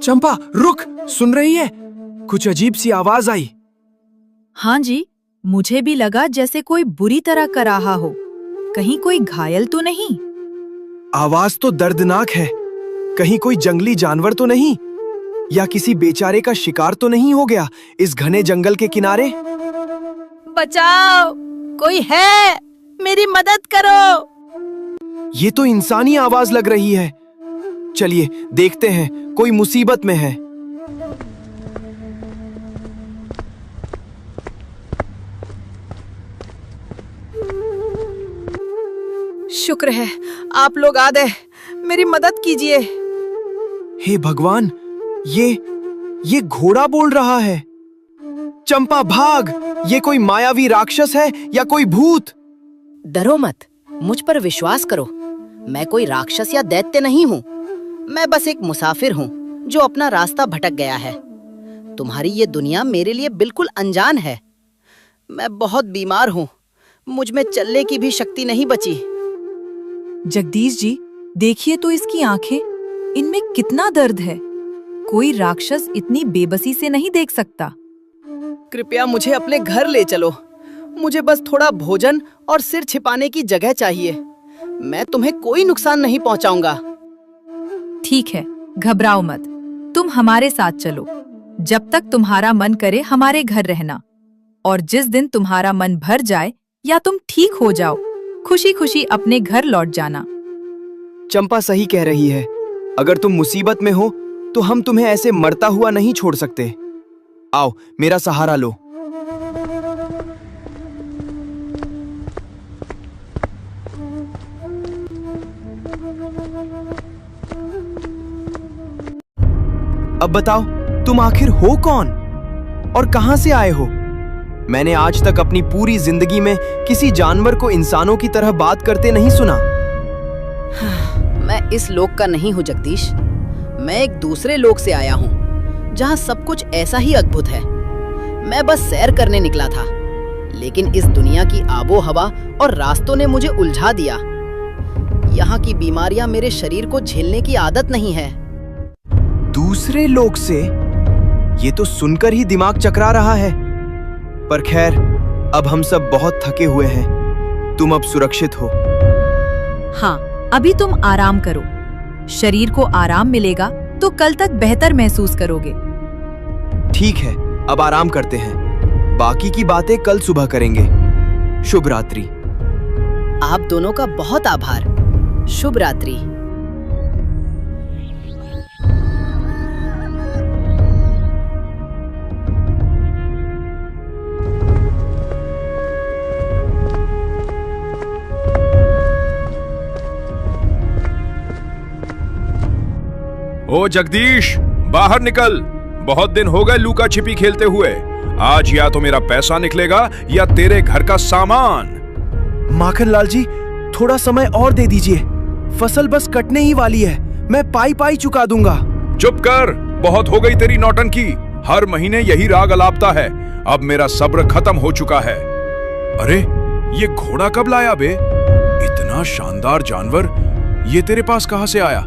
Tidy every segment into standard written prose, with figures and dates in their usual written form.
चंपा रुक, सुन रही है? कुछ अजीब सी आवाज आई। हाँ जी, मुझे भी लगा जैसे कोई बुरी तरह कर रहा हो। कहीं कोई घायल तो नहीं? आवाज तो दर्दनाक है। कहीं कोई जंगली जानवर तो नहीं, या किसी बेचारे का शिकार तो नहीं हो गया इस घने जंगल के किनारे? बचाओ, कोई है, मेरी मदद करो। ये तो इंसानी आवाज लग रही है। चलिए देखते हैं, कोई मुसीबत में है। शुक्र है आप लोग आ गए, मेरी मदद कीजिए। हे भगवान, ये घोड़ा बोल रहा है। चंपा भाग, ये कोई मायावी राक्षस है या कोई भूत? डरो मत, मुझ पर विश्वास करो। मैं कोई राक्षस या दैत्य नहीं हूँ। मैं बस एक मुसाफिर हूँ जो अपना रास्ता भटक गया है। तुम्हारी ये दुनिया मेरे लिए बिल्कुल अनजान है। मैं बहुत बीमार हूँ, मुझ में चलने की भी शक्ति नहीं बची। जगदीश जी, देखिए तो इसकी आंखें, इनमें कितना दर्द है। कोई राक्षस इतनी बेबसी से नहीं देख सकता। कृपया मुझे अपने घर ले चलो। मुझे बस थोड़ा भोजन और सिर छिपाने की जगह चाहिए। मैं तुम्हें कोई नुकसान नहीं पहुंचाऊंगा। ठीक है, घबराओ मत, तुम हमारे साथ चलो। जब तक तुम्हारा मन करे हमारे घर रहना, और जिस दिन तुम्हारा मन भर जाए या तुम ठीक हो जाओ, खुशी खुशी अपने घर लौट जाना। चंपा सही कह रही है। अगर तुम मुसीबत में हो तो हम तुम्हें ऐसे मरता हुआ नहीं छोड़ सकते। आओ, मेरा सहारा लो। अब बताओ, तुम आखिर हो कौन और कहां से आए हो? मैंने आज तक अपनी पूरी जिंदगी में किसी जानवर को इंसानों की तरह बात करते नहीं सुना। मैं इस लोक का नहीं हूँ जगदीश। मैं एक दूसरे लोक से आया हूँ जहाँ सब कुछ ऐसा ही अद्भुत है। मैं बस सैर करने निकला था, लेकिन इस दुनिया की आबो हवा और रास्तों ने मुझे उलझा दिया। यहाँ की बीमारियां मेरे शरीर को झेलने की आदत नहीं है। दूसरे लोक से? ये तो सुनकर ही दिमाग चकरा रहा है। पर खैर, अब हम सब बहुत थके हुए हैं। तुम अब सुरक्षित हो। हाँ, अभी तुम आराम करो। शरीर को आराम मिलेगा तो कल तक बेहतर महसूस करोगे। ठीक है, अब आराम करते हैं। बाकी की बातें कल सुबह करेंगे। शुभ रात्रि। आप दोनों का बहुत आभार। शुभ रात्रि। ओ जगदीश, बाहर निकल। बहुत दिन हो गए लुका छिपी खेलते हुए। आज या तो मेरा पैसा निकलेगा या तेरे घर का सामान। माखनलाल जी, थोड़ा समय और दे दीजिए। फसल बस कटने ही वाली है। मैं पाई पाई चुका दूंगा। चुप कर, बहुत हो गई तेरी नौटंकी। हर महीने यही राग अलापता है। अब मेरा सब्र खत्म हो चुका है। अरे, ये घोड़ा कब लाया बे? इतना शानदार जानवर ये तेरे पास कहां से आया?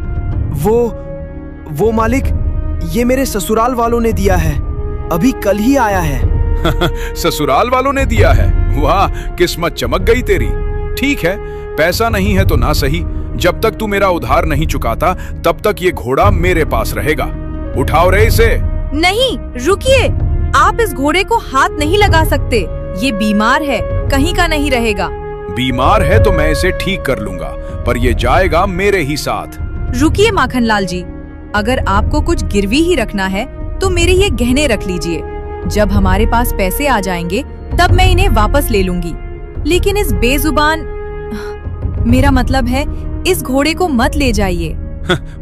वो मालिक, ये मेरे ससुराल वालों ने दिया है। अभी कल ही आया है। ससुराल वालों ने दिया है? वाह, किस्मत चमक गई तेरी। ठीक है, पैसा नहीं है तो ना सही। जब तक तू मेरा उधार नहीं चुकाता तब तक ये घोड़ा मेरे पास रहेगा। उठाओ रे इसे। नहीं, रुकिए। आप इस घोड़े को हाथ नहीं लगा सकते। ये बीमार है, कहीं का नहीं रहेगा। बीमार है तो मैं इसे ठीक कर लूंगा, पर ये जाएगा मेरे ही साथ। रुकिए माखनलाल जी, अगर आपको कुछ गिरवी ही रखना है तो मेरे ये गहने रख लीजिए। जब हमारे पास पैसे आ जाएंगे तब मैं इन्हें वापस ले लूंगी। लेकिन इस बेजुबान, मेरा मतलब है इस घोड़े को मत ले जाइए।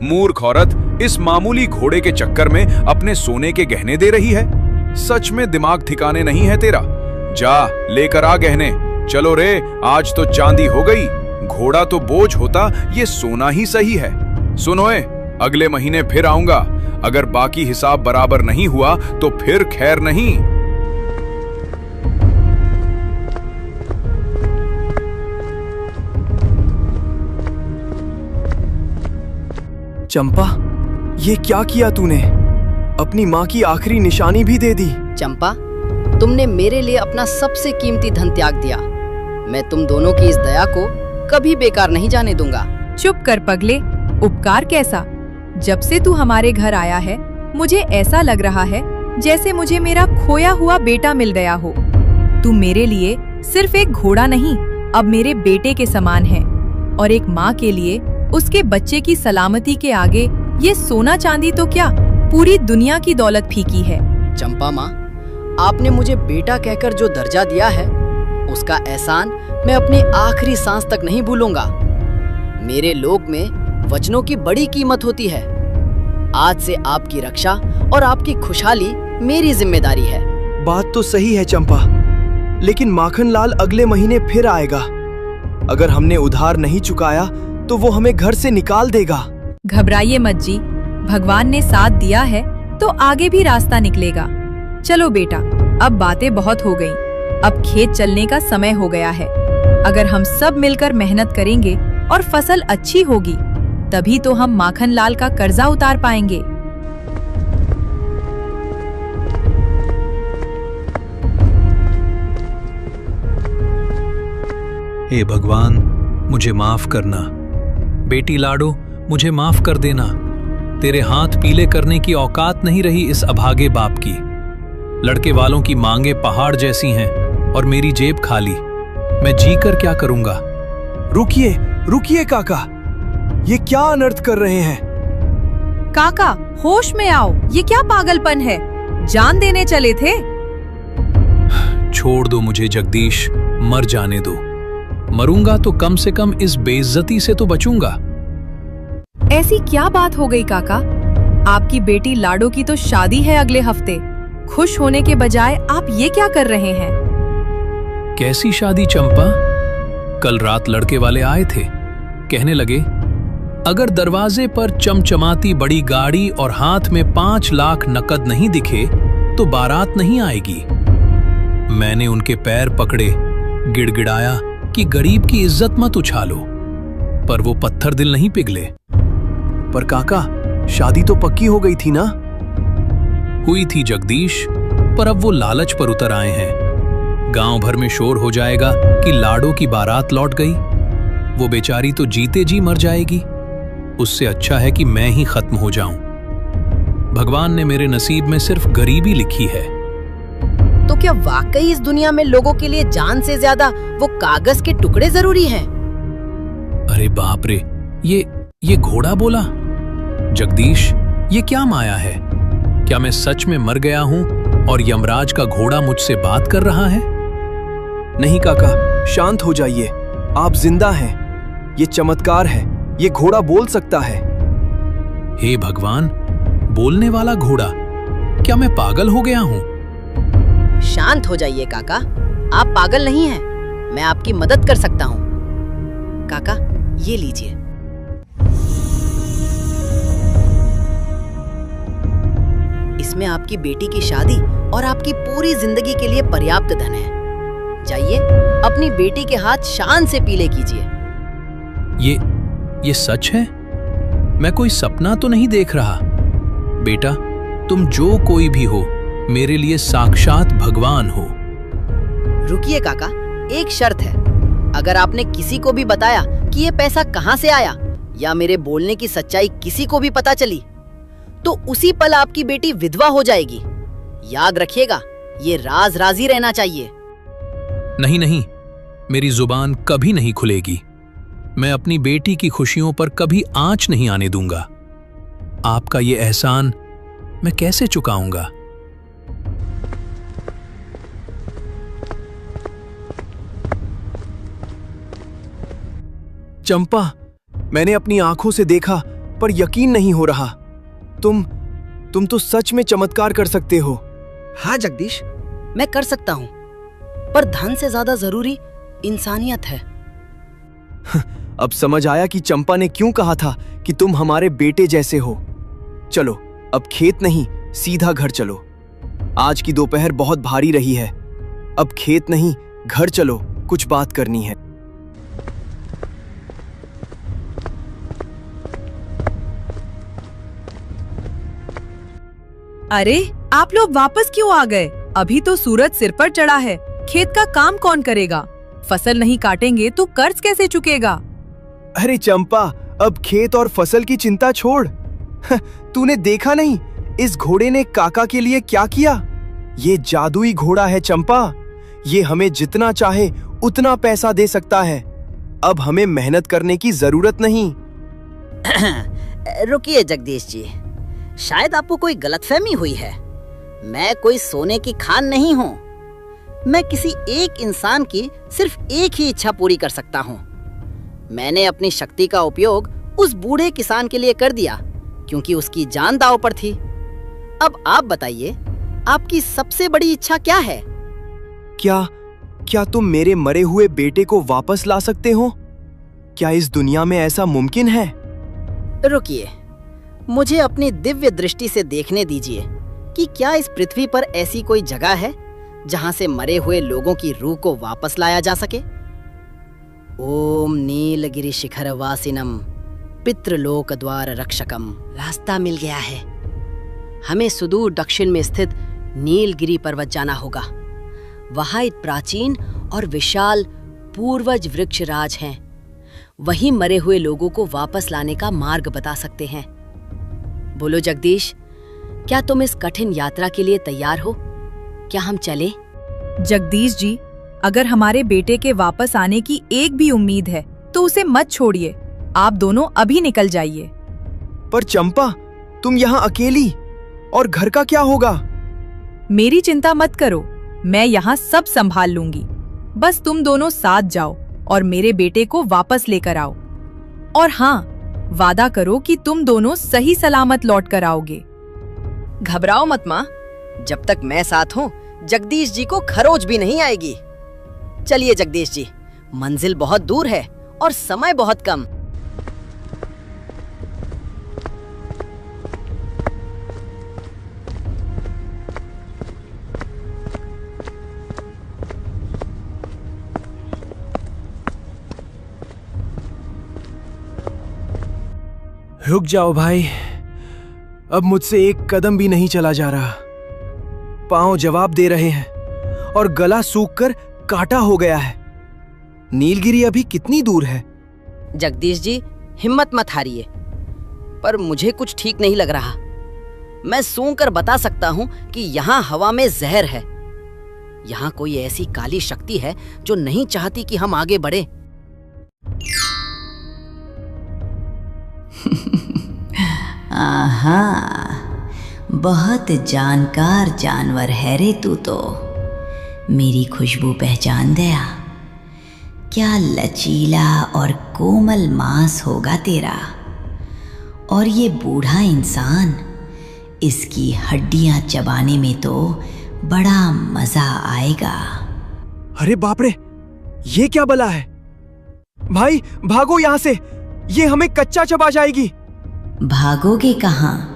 मूर्ख औरत, इस मामूली घोड़े के चक्कर में अपने सोने के गहने दे रही है। सच में दिमाग ठिकाने नहीं है तेरा। जा लेकर आ गहने। चलो रे, आज तो चांदी हो गई। घोड़ा तो बोझ होता, ये सोना ही सही है। सुनोए, अगले महीने फिर आऊंगा। अगर बाकी हिसाब बराबर नहीं हुआ तो फिर खैर नहीं। चंपा, ये क्या किया तूने? अपनी माँ की आखिरी निशानी भी दे दी। चंपा, तुमने मेरे लिए अपना सबसे कीमती धन त्याग दिया। मैं तुम दोनों की इस दया को कभी बेकार नहीं जाने दूंगा। चुप कर पगले, उपकार कैसा? जब से तू हमारे घर आया है मुझे ऐसा लग रहा है जैसे मुझे मेरा खोया हुआ बेटा मिल गया हो। तू मेरे लिए सिर्फ एक घोड़ा नहीं, अब मेरे बेटे के समान है। और एक माँ के लिए उसके बच्चे की सलामती के आगे ये सोना चांदी तो क्या, पूरी दुनिया की दौलत फीकी है। चंपा माँ, आपने मुझे बेटा कहकर जो दर्जा दिया है उसका एहसान मैं अपनी आखिरी सांस तक नहीं भूलूंगा। मेरे लोक में वचनों की बड़ी कीमत होती है। आज से आपकी रक्षा और आपकी खुशहाली मेरी जिम्मेदारी है। बात तो सही है चंपा, लेकिन माखनलाल अगले महीने फिर आएगा। अगर हमने उधार नहीं चुकाया तो वो हमें घर से निकाल देगा। घबराइए मत जी, भगवान ने साथ दिया है तो आगे भी रास्ता निकलेगा। चलो बेटा, अब बातें बहुत हो गईं। अब खेत चलने का समय हो गया है। अगर हम सब मिलकर मेहनत करेंगे और फसल अच्छी होगी, तभी तो हम माखनलाल का कर्जा उतार पाएंगे। हे भगवान, मुझे माफ करना। बेटी लाडो, मुझे माफ कर देना। तेरे हाथ पीले करने की औकात नहीं रही इस अभागे बाप की। लड़के वालों की मांगे पहाड़ जैसी हैं और मेरी जेब खाली। मैं जी कर क्या करूंगा? रुकिए, रुकिए काका, ये क्या अनर्थ कर रहे हैं? काका, होश में आओ, ये क्या पागलपन है? जान देने चले थे। छोड़ दो मुझे जगदीश, मर जाने दो। मरूंगा तो कम से कम इस बेइज्जती से तो बचूंगा। ऐसी क्या बात हो गई काका? आपकी बेटी लाडो की तो शादी है अगले हफ्ते। खुश होने के बजाय आप ये क्या कर रहे हैं? कैसी शादी चंपा? कल रात लड़के वाले आए थे। कहने लगे, अगर दरवाजे पर चमचमाती बड़ी गाड़ी और हाथ में 5 लाख नकद नहीं दिखे तो बारात नहीं आएगी। मैंने उनके पैर पकड़े, गिड़गिड़ाया कि गरीब की इज्जत मत उछालो, पर वो पत्थर दिल नहीं पिघले। पर काका, शादी तो पक्की हो गई थी ना? हुई थी जगदीश, पर अब वो लालच पर उतर आए हैं। गांव भर में शोर हो जाएगा कि लाडो की बारात लौट गई। वो बेचारी तो जीते जी मर जाएगी। उससे अच्छा है कि मैं ही खत्म हो जाऊं। भगवान ने मेरे नसीब में सिर्फ गरीबी लिखी है। तो क्या वाकई इस दुनिया में लोगों के लिए जान से ज्यादा वो कागज के टुकड़े जरूरी हैं? अरे बाप रे, ये घोड़ा बोला। जगदीश, ये क्या माया है? क्या मैं सच में मर गया हूं और यमराज का घोड़ा मुझसे बात कर रहा है? नहीं काका, शांत हो जाइए। आप जिंदा हैं। ये चमत्कार है। ये घोड़ा बोल सकता है। हे भगवान, बोलने वाला घोड़ा! क्या मैं पागल हो गया हूं? शांत हो जाइए काका, आप पागल नहीं हैं। मैं आपकी मदद कर सकता हूँ। काका, ये लीजिए। इसमें आपकी बेटी की शादी और आपकी पूरी जिंदगी के लिए पर्याप्त धन है। जाइए, अपनी बेटी के हाथ शान से पीले कीजिए। ये सच है? मैं कोई सपना तो नहीं देख रहा। बेटा, तुम जो कोई भी हो, मेरे लिए साक्षात भगवान हो। रुकिए काका, एक शर्त है। अगर आपने किसी को भी बताया कि ये पैसा कहाँ से आया या मेरे बोलने की सच्चाई किसी को भी पता चली, तो उसी पल आपकी बेटी विधवा हो जाएगी। याद रखिएगा, ये राज राज ही रहना चाहिए। नहीं, मेरी जुबान कभी नहीं खुलेगी। मैं अपनी बेटी की खुशियों पर कभी आंच नहीं आने दूंगा। आपका ये एहसान मैं कैसे चुकाऊंगा? चंपा, मैंने अपनी आंखों से देखा पर यकीन नहीं हो रहा। तुम तो सच में चमत्कार कर सकते हो। हाँ जगदीश, मैं कर सकता हूँ, पर धन से ज्यादा जरूरी इंसानियत है। अब समझ आया कि चंपा ने क्यों कहा था कि तुम हमारे बेटे जैसे हो। चलो, अब खेत नहीं, सीधा घर चलो। आज की दोपहर बहुत भारी रही है। अब खेत नहीं, घर चलो, कुछ बात करनी है। अरे आप लोग वापस क्यों आ गए? अभी तो सूरज सिर पर चढ़ा है। खेत का काम कौन करेगा? फसल नहीं काटेंगे तो कर्ज कैसे चुकेगा? अरे चंपा, अब खेत और फसल की चिंता छोड़। तूने देखा नहीं इस घोड़े ने काका के लिए क्या किया? ये जादुई घोड़ा है चंपा। ये हमें जितना चाहे उतना पैसा दे सकता है। अब हमें मेहनत करने की जरूरत नहीं। रुकिए जगदीश जी, शायद आपको कोई गलतफहमी हुई है। मैं कोई सोने की खान नहीं हूँ। मैं किसी एक इंसान की सिर्फ एक ही इच्छा पूरी कर सकता हूँ। मैंने अपनी शक्ति का उपयोग उस बूढ़े किसान के लिए कर दिया क्योंकि उसकी जान दांव पर थी। अब आप बताइए, आपकी सबसे बड़ी इच्छा क्या है? क्या तुम मेरे मरे हुए बेटे को वापस ला सकते हो? क्या इस दुनिया में ऐसा मुमकिन है? रुकिए, मुझे अपनी दिव्य दृष्टि से देखने दीजिए कि क्या इस पृथ्वी पर ऐसी कोई जगह है जहां से मरे हुए लोगों की रूह को वापस लाया जा सके। ओम नीलगिरि शिखर वासिनम पितृलोक द्वार रक्षकम। रास्ता मिल गया है। हमें सुदूर दक्षिण में स्थित नीलगिरि पर्वत जाना होगा। वहां एक प्राचीन और विशाल पूर्वज वृक्ष राज हैं। वहीं मरे हुए लोगों को वापस लाने का मार्ग बता सकते हैं। बोलो जगदीश, क्या तुम इस कठिन यात्रा के लिए तैयार हो? क्या हम चलें? जगदीश जी, अगर हमारे बेटे के वापस आने की एक भी उम्मीद है तो उसे मत छोड़िए। आप दोनों अभी निकल जाइए। पर चंपा, तुम यहाँ अकेली, और घर का क्या होगा? मेरी चिंता मत करो, मैं यहाँ सब संभाल लूंगी। बस तुम दोनों साथ जाओ और मेरे बेटे को वापस लेकर आओ। और हाँ, वादा करो कि तुम दोनों सही सलामत लौट कर आओगे। घबराओ मत माँ, जब तक मैं साथ हूँ जगदीश जी को खरोच भी नहीं आएगी। चलिए जगदीश जी, मंजिल बहुत दूर है और समय बहुत कम। रुक जाओ भाई, अब मुझसे एक कदम भी नहीं चला जा रहा। पांव जवाब दे रहे हैं और गला सूखकर काटा हो गया है। नीलगिरी अभी कितनी दूर है? जगदीश जी, हिम्मत मत हारिए, पर मुझे कुछ ठीक नहीं लग रहा। मैं सूंघकर बता सकता हूँ कि यहाँ हवा में जहर है। यहाँ कोई ऐसी काली शक्ति है जो नहीं चाहती कि हम आगे बढ़े। आहा, बहुत जानकार जानवर है रे तू तो। मेरी खुशबू पहचान गया। क्या लचीला और कोमल मांस होगा तेरा। और ये बूढ़ा इंसान, इसकी हड्डियां चबाने में तो बड़ा मजा आएगा। अरे बाप रे, ये क्या बला है? भाई भागो यहाँ से, ये हमें कच्चा चबा जाएगी। भागोगे कहाँ?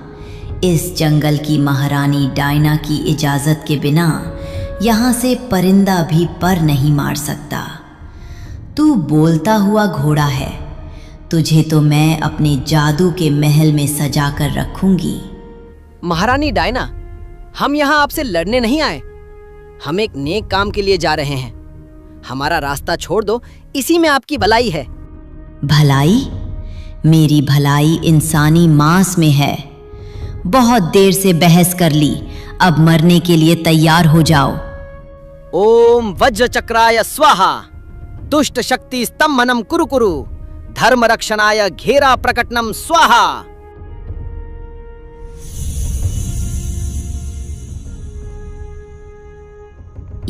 इस जंगल की महारानी डायना की इजाजत के बिना यहाँ से परिंदा भी पर नहीं मार सकता। तू बोलता हुआ घोड़ा है, तुझे तो मैं अपने जादू के महल में सजा कर रखूंगी। महारानी डायना, हम यहाँ आपसे लड़ने नहीं आए। हम एक नेक काम के लिए जा रहे हैं। हमारा रास्ता छोड़ दो, इसी में आपकी भलाई है। भलाई? मेरी भलाई इंसानी मांस में है। बहुत देर से बहस कर ली, अब मरने के लिए तैयार हो जाओ। ओम वज्र चक्राय स्वाहा, दुष्ट शक्ति स्तंभनम कुरु कुरु, धर्म रक्षणाय घेरा प्रकटनम स्वाहा।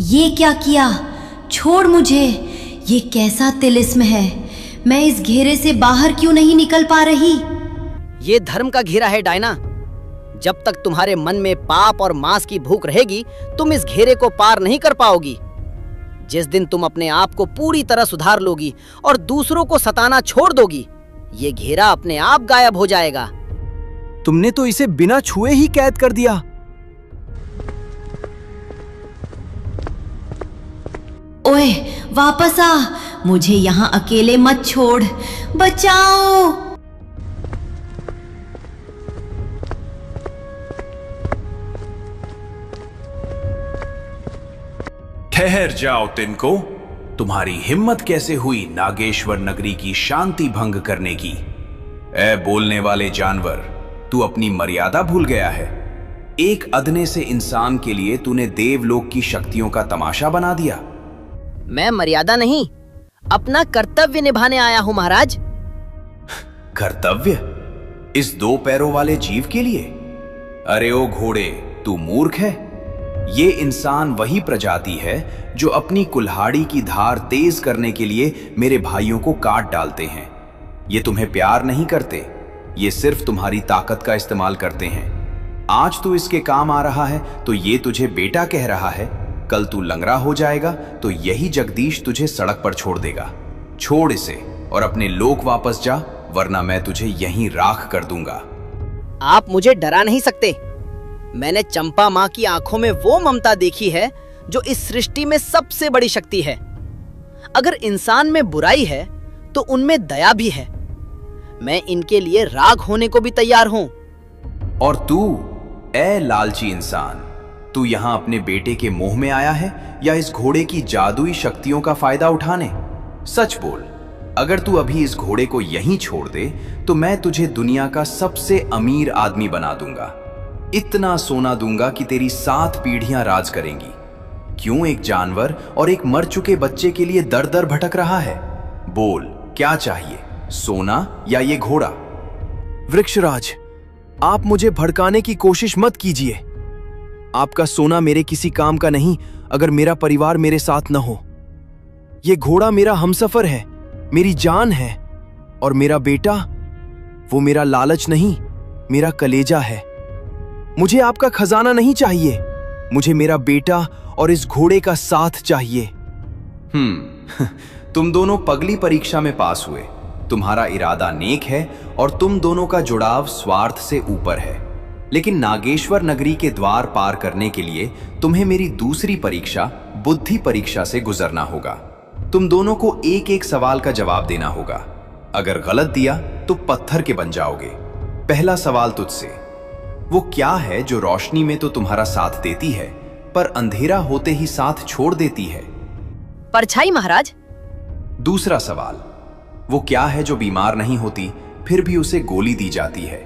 ये क्या किया? छोड़ मुझे। ये कैसा तिलिस्म है? मैं इस घेरे से बाहर क्यों नहीं निकल पा रही? ये धर्म का घेरा है डायना। जब तक तुम्हारे मन में पाप और मांस की भूख रहेगी, तुम इस घेरे को पार नहीं कर पाओगी। जिस दिन तुम अपने आप को पूरी तरह सुधार लोगी और दूसरों को सताना छोड़ दोगी, ये घेरा अपने आप गायब हो जाएगा। तुमने तो इसे बिना छुए ही कैद कर दिया। ओए, वापस आ। मुझे यहाँ अकेले मत छोड़। बचाओ। ठहर जाओ तिनको। तुम्हारी हिम्मत कैसे हुई नागेश्वर नगरी की शांति भंग करने की? ए बोलने वाले जानवर, तू अपनी मर्यादा भूल गया है। एक अदने से इंसान के लिए तूने देवलोक की शक्तियों का तमाशा बना दिया। मैं मर्यादा नहीं, अपना कर्तव्य निभाने आया हूँ महाराज। कर्तव्य? इस 2 पैरों वाले जीव के लिए? अरे ओ घोड़े, तू मूर्ख है। ये इंसान वही प्रजाति है जो अपनी कुल्हाड़ी की धार तेज करने के लिए मेरे भाइयों को काट डालते हैं। ये तुम्हें प्यार नहीं करते, ये सिर्फ तुम्हारी ताकत का इस्तेमाल करते हैं। आज तू इसके काम आ रहा है तो ये तुझे बेटा कह रहा है, कल तू लंगड़ा हो जाएगा तो यही जगदीश तुझे सड़क पर छोड़ देगा। छोड़ इसे और अपने लोक वापस जा, वरना मैं तुझे यहीं राख कर दूंगा। आप मुझे डरा नहीं सकते। मैंने चंपा माँ की आंखों में वो ममता देखी है जो इस सृष्टि में सबसे बड़ी शक्ति है। अगर इंसान में बुराई है तो उनमें दया भी है। मैं इनके लिए राग होने को भी तैयार हूं। और तू, ए लालची इंसान, तू यहां अपने बेटे के मोह में आया है या इस घोड़े की जादुई शक्तियों का फायदा उठाने? सच बोल, अगर तू अभी इस घोड़े को यहीं छोड़ दे तो मैं तुझे दुनिया का सबसे अमीर आदमी बना दूंगा। इतना सोना दूंगा कि तेरी 7 पीढ़ियां राज करेंगी। क्यों एक जानवर और एक मर चुके बच्चे के लिए दर दर भटक रहा है? बोल, क्या चाहिए, सोना या ये घोड़ा? वृक्षराज, आप मुझे भड़काने की कोशिश मत कीजिए। आपका सोना मेरे किसी काम का नहीं अगर मेरा परिवार मेरे साथ न हो। ये घोड़ा मेरा हमसफर है, मेरी जान है, और मेरा बेटा, वो मेरा लालच नहीं, मेरा कलेजा है। मुझे आपका खजाना नहीं चाहिए, मुझे मेरा बेटा और इस घोड़े का साथ चाहिए। तुम दोनों पगली परीक्षा में पास हुए। तुम्हारा इरादा नेक है और तुम दोनों का जुड़ाव स्वार्थ से ऊपर है, लेकिन नागेश्वर नगरी के द्वार पार करने के लिए तुम्हें मेरी दूसरी परीक्षा, बुद्धि परीक्षा से गुजरना होगा। तुम दोनों को एक एक सवाल का जवाब देना होगा। अगर गलत दिया तो पत्थर के बन जाओगे। पहला सवाल तुझसे, वो क्या है जो रोशनी में तो तुम्हारा साथ देती है पर अंधेरा होते ही साथ छोड़ देती है? परछाई महाराज। दूसरा सवाल, वो क्या है जो बीमार नहीं होती फिर भी उसे गोली दी जाती है?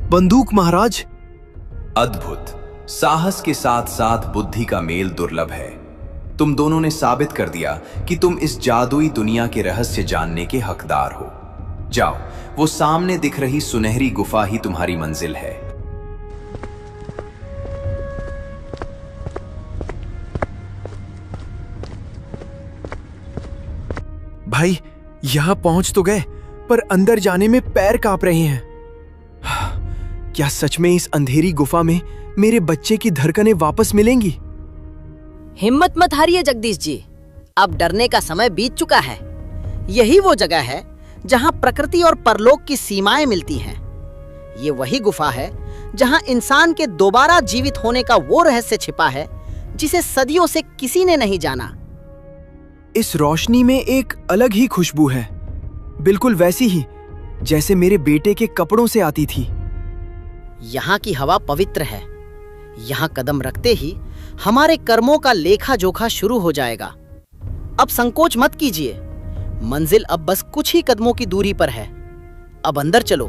बंदूक महाराज। अद्भुत। साहस के साथ साथ बुद्धि का मेल दुर्लभ है। तुम दोनों ने साबित कर दिया कि तुम इस जादुई दुनिया के रहस्य जानने के हकदार हो। जाओ, वो सामने दिख रही सुनहरी गुफा ही तुम्हारी मंजिल है। भाई, यहां पहुंच तो गए पर अंदर जाने में पैर कांप रहे हैं। क्या सच में इस अंधेरी गुफा में मेरे बच्चे की धड़कनें वापस मिलेंगी? हिम्मत मत हारिए जगदीश जी, अब डरने का समय बीत चुका है। यही वो जगह है जहां प्रकृति और परलोक की सीमाएं मिलती हैं। ये वही गुफा है जहां इंसान के दोबारा जीवित होने का वो रहस्य छिपा है जिसे सदियों से किसी ने नहीं जाना। इस रोशनी में एक अलग ही खुशबू है, बिल्कुल वैसी ही जैसे मेरे बेटे के कपड़ों से आती थी। यहाँ की हवा पवित्र है। यहाँ कदम रखते ही हमारे कर्मों का लेखा जोखा शुरू हो जाएगा। अब संकोच मत कीजिए, मंजिल अब बस कुछ ही कदमों की दूरी पर है। अब अंदर चलो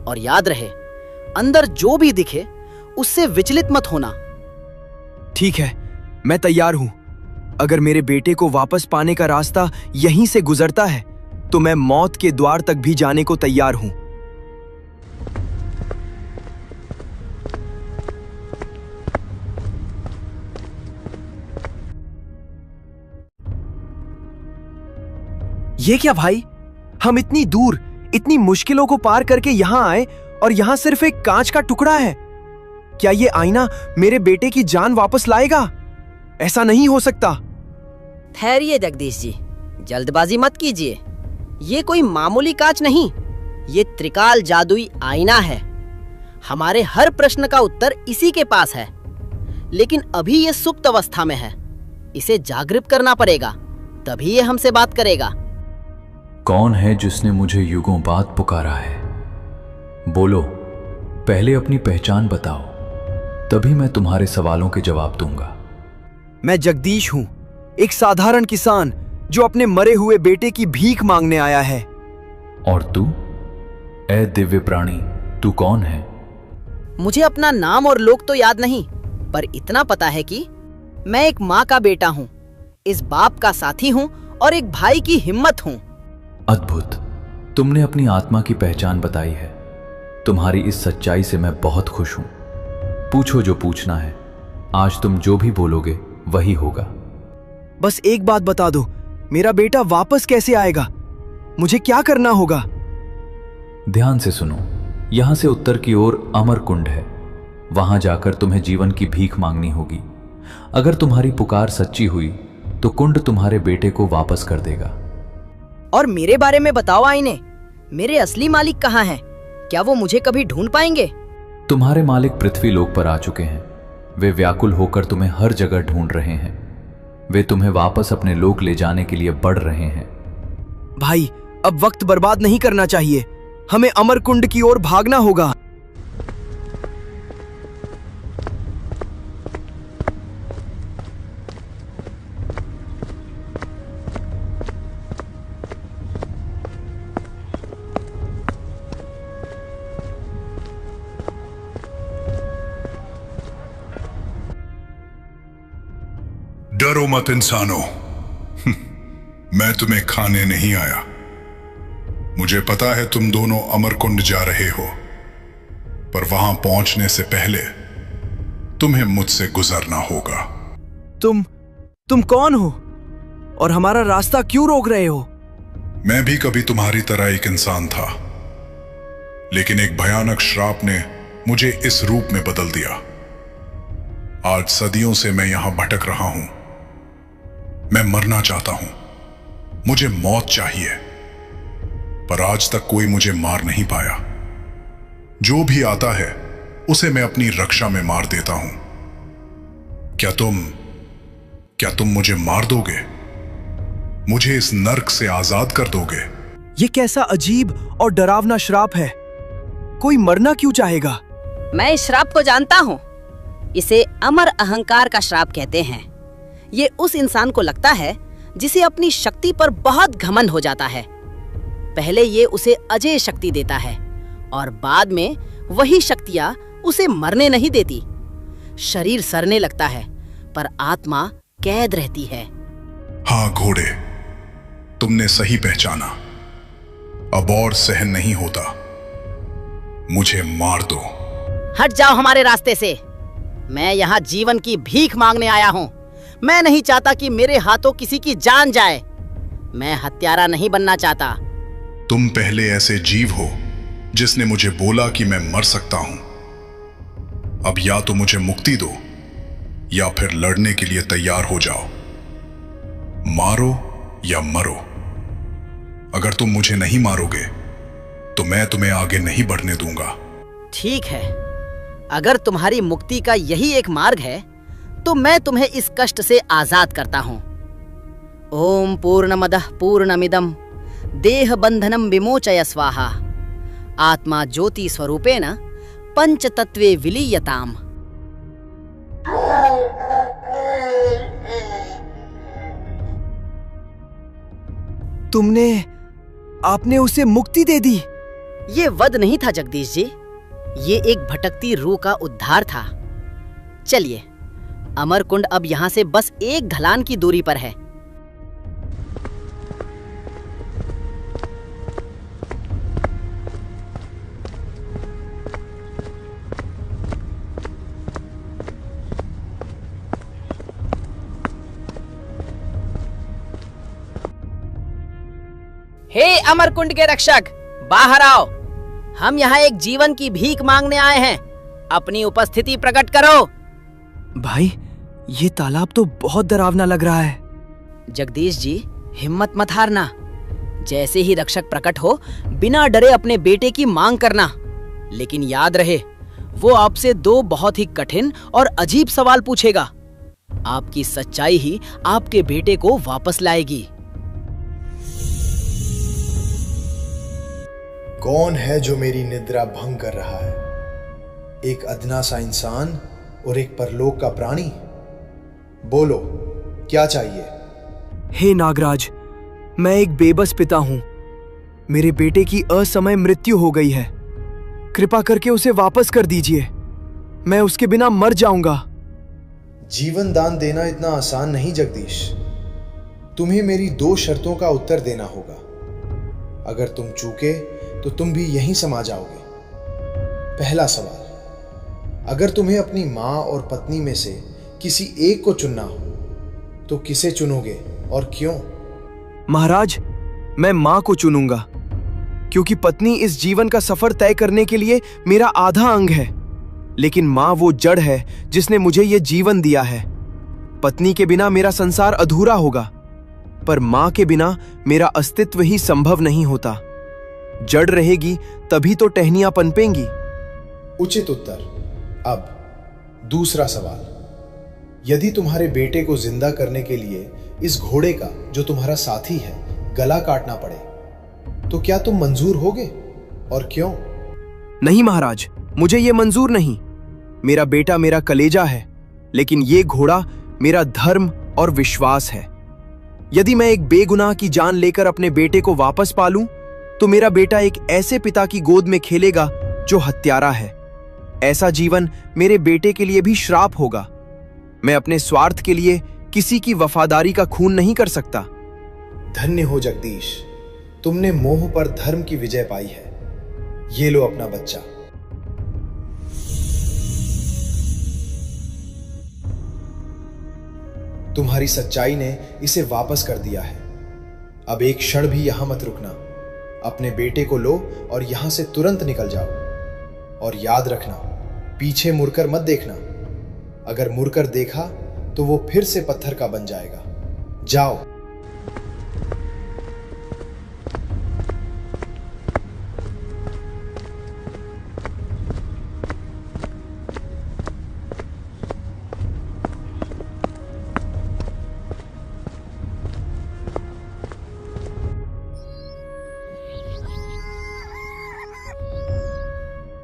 और याद रहे, अंदर जो भी दिखे उससे विचलित मत होना। ठीक है, मैं तैयार हूं। अगर मेरे बेटे को वापस पाने का रास्ता यहीं से गुजरता है तो मैं मौत के द्वार तक भी जाने को तैयार हूं। ये क्या भाई, हम इतनी दूर, इतनी मुश्किलों को पार करके यहां आए और यहां सिर्फ एक कांच का टुकड़ा है। क्या ये आईना मेरे बेटे की जान वापस लाएगा? ऐसा नहीं हो सकता। ठहरिए जगदीश जी, जल्दबाजी मत कीजिए। ये कोई मामूली कांच नहीं, ये त्रिकाल जादुई आईना है। हमारे हर प्रश्न का उत्तर इसी के पास है, लेकिन अभी ये सुप्त अवस्था में है। इसे जागृत करना पड़ेगा, तभी ये हमसे बात करेगा। कौन है जिसने मुझे युगों बाद पुकारा है? बोलो, पहले अपनी पहचान बताओ, तभी मैं तुम्हारे सवालों के जवाब दूंगा। मैं जगदीश हूं, एक साधारण किसान जो अपने मरे हुए बेटे की भीख मांगने आया है। और तू, ए दिव्य प्राणी, तू कौन है? मुझे अपना नाम और लोग तो याद नहीं, पर इतना पता है कि मैं एक माँ का बेटा हूँ, इस बाप का साथी हूँ और एक भाई की हिम्मत हूँ। अद्भुत, तुमने अपनी आत्मा की पहचान बताई है। तुम्हारी इस सच्चाई से मैं बहुत खुश हूं। पूछो जो पूछना है, आज तुम जो भी बोलोगे वही होगा। बस एक बात बता दो, मेरा बेटा वापस कैसे आएगा? मुझे क्या करना होगा? ध्यान से सुनो, यहां से उत्तर की ओर अमर कुंड है। वहां जाकर तुम्हें जीवन की भीख मांगनी होगी। अगर तुम्हारी पुकार सच्ची हुई तो कुंड तुम्हारे बेटे को वापस कर देगा। और मेरे बारे में बताओ आईने, मेरे असली मालिक कहाँ हैं? क्या वो मुझे कभी ढूंढ पाएंगे? तुम्हारे मालिक पृथ्वी लोक पर आ चुके हैं। वे व्याकुल होकर तुम्हें हर जगह ढूंढ रहे हैं। वे तुम्हें वापस अपने लोक ले जाने के लिए बढ़ रहे हैं। भाई, अब वक्त बर्बाद नहीं करना चाहिए। हमें अमर कुंड की ओर भागना होगा। डरो मत इंसानों, मैं तुम्हें खाने नहीं आया। मुझे पता है तुम दोनों अमरकुंड जा रहे हो, पर वहां पहुंचने से पहले तुम्हें मुझसे गुजरना होगा। तुम कौन हो और हमारा रास्ता क्यों रोक रहे हो? मैं भी कभी तुम्हारी तरह एक इंसान था, लेकिन एक भयानक श्राप ने मुझे इस रूप में बदल दिया। आज सदियों से मैं यहां भटक रहा हूं। मैं मरना चाहता हूं, मुझे मौत चाहिए, पर आज तक कोई मुझे मार नहीं पाया। जो भी आता है उसे मैं अपनी रक्षा में मार देता हूं। क्या तुम मुझे मार दोगे? मुझे इस नर्क से आजाद कर दोगे? ये कैसा अजीब और डरावना श्राप है। कोई मरना क्यों चाहेगा? मैं इस श्राप को जानता हूँ। इसे अमर अहंकार का श्राप कहते हैं। ये उस इंसान को लगता है जिसे अपनी शक्ति पर बहुत घमंड हो जाता है। पहले ये उसे अजेय शक्ति देता है और बाद में वही शक्तियां उसे मरने नहीं देती। शरीर सड़ने लगता है पर आत्मा कैद रहती है। हाँ घोड़े, तुमने सही पहचाना। अब और सहन नहीं होता, मुझे मार दो। हट जाओ हमारे रास्ते से। मैं यहाँ जीवन की भीख मांगने आया हूँ। मैं नहीं चाहता कि मेरे हाथों किसी की जान जाए। मैं हत्यारा नहीं बनना चाहता। तुम पहले ऐसे जीव हो जिसने मुझे बोला कि मैं मर सकता हूं। अब या तो मुझे मुक्ति दो या फिर लड़ने के लिए तैयार हो जाओ। मारो या मरो। अगर तुम मुझे नहीं मारोगे तो मैं तुम्हें आगे नहीं बढ़ने दूंगा। ठीक है, अगर तुम्हारी मुक्ति का यही एक मार्ग है तो मैं तुम्हें इस कष्ट से आजाद करता हूं। ओम पूर्णमदः पूर्णमिदं देह बंधनम विमोचय स्वाहा आत्मा ज्योति स्वरूपेण पंचतत्वे विलीयताम। आपने उसे मुक्ति दे दी। ये वध नहीं था जगदीश जी, ये एक भटकती रूह का उद्धार था। चलिए, अमरकुंड अब यहाँ से बस एक ढलान की दूरी पर है। हे अमरकुंड के रक्षक, बाहर आओ। हम यहाँ एक जीवन की भीख मांगने आए हैं। अपनी उपस्थिति प्रकट करो। भाई, ये तालाब तो बहुत डरावना लग रहा है। जगदीश जी, हिम्मत मत हारना। जैसे ही रक्षक प्रकट हो, बिना डरे अपने बेटे की मांग करना। लेकिन याद रहे, वो आपसे दो बहुत ही कठिन और अजीब सवाल पूछेगा। आपकी सच्चाई ही आपके बेटे को वापस लाएगी। कौन है जो मेरी निद्रा भंग कर रहा है? एक अदना सा इंसान और एक परलोक का प्राणी? बोलो, क्या चाहिए? हे नागराज, मैं एक बेबस पिता हूं। मेरे बेटे की असमय मृत्यु हो गई है। कृपा करके उसे वापस कर दीजिए। मैं उसके बिना मर जाऊंगा। जीवन दान देना इतना आसान नहीं जगदीश। तुम्हें मेरी 2 शर्तों का उत्तर देना होगा। अगर तुम चूके तो तुम भी यहीं समा जाओगे। पहला सवाल, अगर तुम्हें अपनी माँ और पत्नी में से किसी एक को चुनना हो तो किसे चुनोगे और क्यों? महाराज, मैं मां को चुनूंगा, क्योंकि पत्नी इस जीवन का सफर तय करने के लिए मेरा आधा अंग है, लेकिन मां वो जड़ है जिसने मुझे ये जीवन दिया है। पत्नी के बिना मेरा संसार अधूरा होगा, पर मां के बिना मेरा अस्तित्व ही संभव नहीं होता। जड़ रहेगी तभी तो टहनियां पनपेंगी। उचित उत्तर। अब दूसरा सवाल, यदि तुम्हारे बेटे को जिंदा करने के लिए इस घोड़े का, जो तुम्हारा साथी है, गला काटना पड़े तो क्या तुम मंजूर होगे और क्यों? नहीं महाराज, मुझे ये मंजूर नहीं। मेरा बेटा मेरा कलेजा है, लेकिन ये घोड़ा मेरा धर्म और विश्वास है। यदि मैं एक बेगुनाह की जान लेकर अपने बेटे को वापस पालूं, तो मेरा बेटा एक ऐसे पिता की गोद में खेलेगा जो हत्यारा है। ऐसा जीवन मेरे बेटे के लिए भी श्राप होगा। मैं अपने स्वार्थ के लिए किसी की वफादारी का खून नहीं कर सकता। धन्य हो जगदीश, तुमने मोह पर धर्म की विजय पाई है। ये लो अपना बच्चा। तुम्हारी सच्चाई ने इसे वापस कर दिया है। अब एक क्षण भी यहां मत रुकना। अपने बेटे को लो और यहां से तुरंत निकल जाओ। और याद रखना, पीछे मुड़कर मत देखना। अगर मुड़कर देखा तो वो फिर से पत्थर का बन जाएगा। जाओ।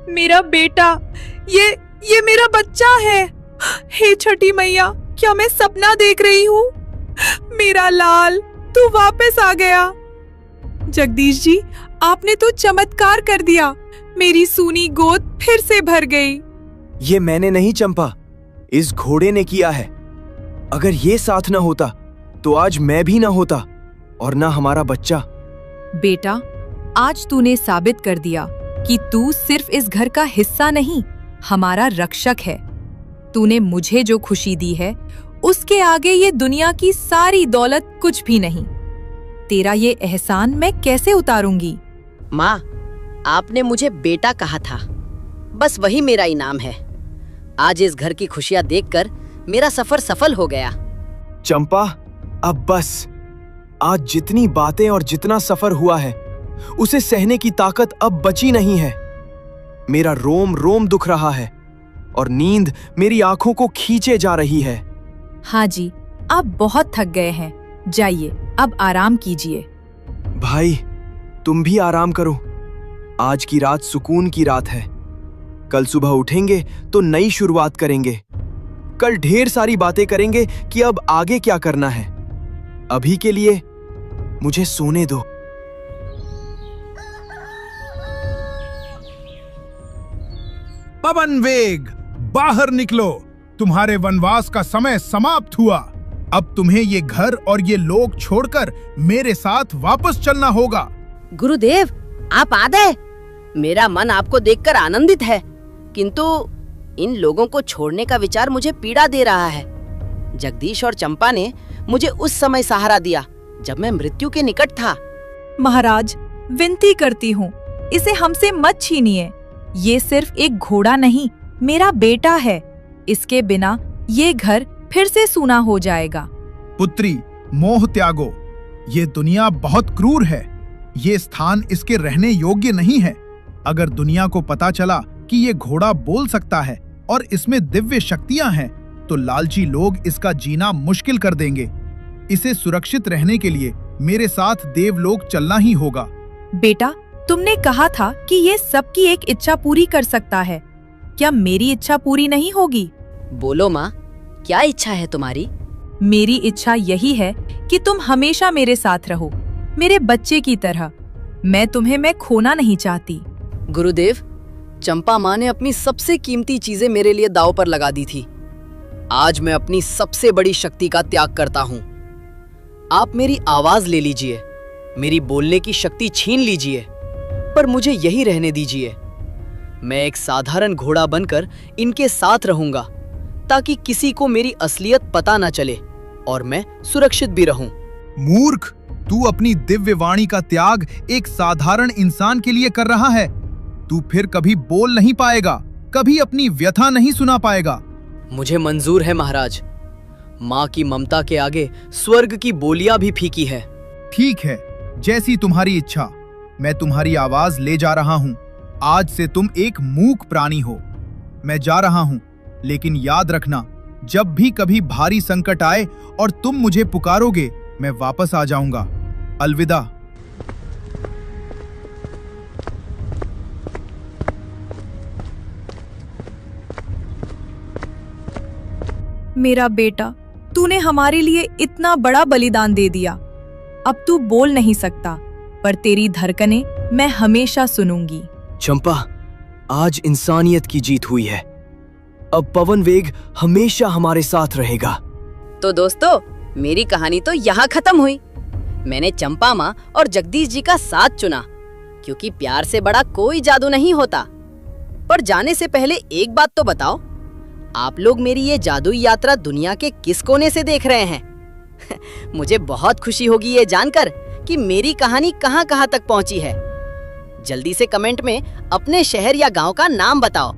मेरा बेटा, ये मेरा बच्चा है। हे छठी मैया, क्या मैं सपना देख रही हूँ? मेरा लाल, तू वापस आ गया। जगदीश जी, आपने तो चमत्कार कर दिया। मेरी सूनी गोद फिर से भर गई। ये मैंने नहीं चंपा, इस घोड़े ने किया है। अगर ये साथ ना होता तो आज मैं भी ना होता और ना हमारा बच्चा। बेटा, आज तूने साबित कर दिया कि तू सिर्फ इस घर का हिस्सा नहीं, हमारा रक्षक है। तूने मुझे जो खुशी दी है, उसके आगे ये दुनिया की सारी दौलत कुछ भी नहीं। तेरा ये एहसान मैं कैसे उतारूंगी? माँ, आपने मुझे बेटा कहा था, बस वही मेरा इनाम है। आज इस घर की खुशियां देखकर मेरा सफर सफल हो गया। चंपा, अब बस। आज जितनी बातें और जितना सफर हुआ है, उसे सहने की ताकत अब बची नहीं है। मेरा रोम रोम दुख रहा है और नींद मेरी आंखों को खींचे जा रही है। हाँ जी, आप बहुत थक गए हैं। जाइए, अब आराम कीजिए। भाई, तुम भी आराम करो। आज की रात सुकून की रात है। कल सुबह उठेंगे तो नई शुरुआत करेंगे। कल ढेर सारी बातें करेंगे कि अब आगे क्या करना है। अभी के लिए मुझे सोने दो। पवन वेग, बाहर निकलो। तुम्हारे वनवास का समय समाप्त हुआ। अब तुम्हें ये घर और ये लोग छोड़कर मेरे साथ वापस चलना होगा। गुरुदेव, आप आ गए। मेरा मन आपको देखकर आनंदित है, किंतु इन लोगों को छोड़ने का विचार मुझे पीड़ा दे रहा है। जगदीश और चंपा ने मुझे उस समय सहारा दिया जब मैं मृत्यु के निकट था। महाराज, विनती करती हूँ, इसे हमसे मत छीनिए। ये सिर्फ एक घोड़ा नहीं, मेरा बेटा है। इसके बिना ये घर फिर से सूना हो जाएगा। पुत्री, मोह त्यागो। ये दुनिया बहुत क्रूर है। ये स्थान इसके रहने योग्य नहीं है। अगर दुनिया को पता चला कि ये घोड़ा बोल सकता है और इसमें दिव्य शक्तियां हैं, तो लालची लोग इसका जीना मुश्किल कर देंगे। इसे सुरक्षित रहने के लिए मेरे साथ देवलोक चलना ही होगा। बेटा, तुमने कहा था कि ये सबकी एक इच्छा पूरी कर सकता है। क्या मेरी इच्छा पूरी नहीं होगी? बोलो माँ, क्या इच्छा है तुम्हारी? मेरी इच्छा यही है कि तुम हमेशा मेरे साथ रहो, मेरे बच्चे की तरह। मैं तुम्हें खोना नहीं चाहती। गुरुदेव, चंपा माँ ने अपनी सबसे कीमती चीजें मेरे लिए दांव पर लगा दी थी। आज मैं अपनी सबसे बड़ी शक्ति का त्याग करता हूँ। आप मेरी आवाज ले लीजिए, मेरी बोलने की शक्ति छीन लीजिए, पर मुझे यही रहने दीजिए। मैं एक साधारण घोड़ा बनकर इनके साथ रहूंगा, ताकि किसी को मेरी असलियत पता न चले और मैं सुरक्षित भी रहूं। मूर्ख, तू अपनी दिव्य वाणी का त्याग एक साधारण इंसान के लिए कर रहा है। तू फिर कभी बोल नहीं पाएगा, कभी अपनी व्यथा नहीं सुना पाएगा। मुझे मंजूर है महाराज। माँ की ममता के आगे स्वर्ग की बोलियां भी फीकी है। ठीक है, जैसी तुम्हारी इच्छा। मैं तुम्हारी आवाज ले जा रहा हूँ। आज से तुम एक मूक प्राणी हो। मैं जा रहा हूँ, लेकिन याद रखना, जब भी कभी भारी संकट आए और तुम मुझे पुकारोगे, मैं वापस आ जाऊंगा। अलविदा। मेरा बेटा, तूने हमारे लिए इतना बड़ा बलिदान दे दिया। अब तू बोल नहीं सकता, पर तेरी धड़कनें मैं हमेशा सुनूंगी। चंपा, आज इंसानियत की जीत हुई है। अब पवन वेग हमेशा हमारे साथ रहेगा। तो दोस्तों, मेरी कहानी तो यहाँ खत्म हुई। मैंने चंपा माँ और जगदीश जी का साथ चुना, क्योंकि प्यार से बड़ा कोई जादू नहीं होता। पर जाने से पहले एक बात तो बताओ, आप लोग मेरी ये जादुई यात्रा दुनिया के किस कोने से देख रहे हैं? मुझे बहुत खुशी होगी ये जानकर कि मेरी कहानी कहाँ-कहाँ तक पहुँची है। जल्दी से कमेंट में अपने शहर या गांव का नाम बताओ।